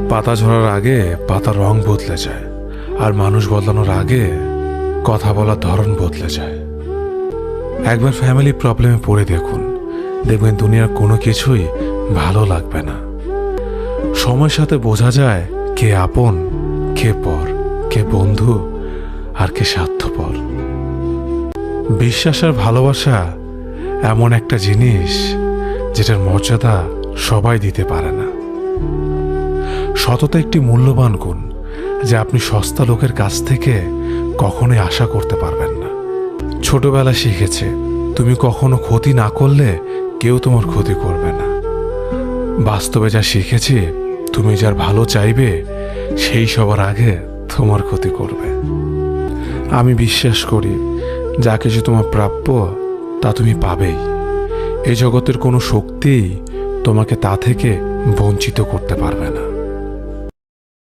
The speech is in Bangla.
পাতা ঝরার আগে পাতার রং বদলে যায়, আর মানুষ বদলানোর আগে কথা বলার ধরন বদলে যায়। একবার ফ্যামিলি প্রবলেমে পড়ে দেখুন, দেখবেন দুনিয়ার কোনো কিছুই ভালো লাগবে না। সময়ের সাথে বোঝা যায় কে আপন, কে পর, কে বন্ধু আর কে স্বার্থপর। বিশ্বাস আর ভালোবাসা এমন একটা জিনিস যেটার মর্যাদা সবাই দিতে পারে না। সততা একটি মূল্যবান গুণ যা আপনি সস্তা লোকের কাছ থেকে কখনোই আশা করতে পারবেন না। ছোটবেলা শিখেছে তুমি কখনো ক্ষতি না করলে কেউ তোমার ক্ষতি করবে না। বাস্তবে যা শিখেছি তুমি যার ভালো চাইবে সেই সবার আগে তোমার ক্ষতি করবে। আমি বিশ্বাস করি যা কিছু তোমার প্রাপ্য তা তুমি পাবেই। এই জগতের কোনো শক্তিই তোমাকে তা থেকে বঞ্চিত করতে পারবে না।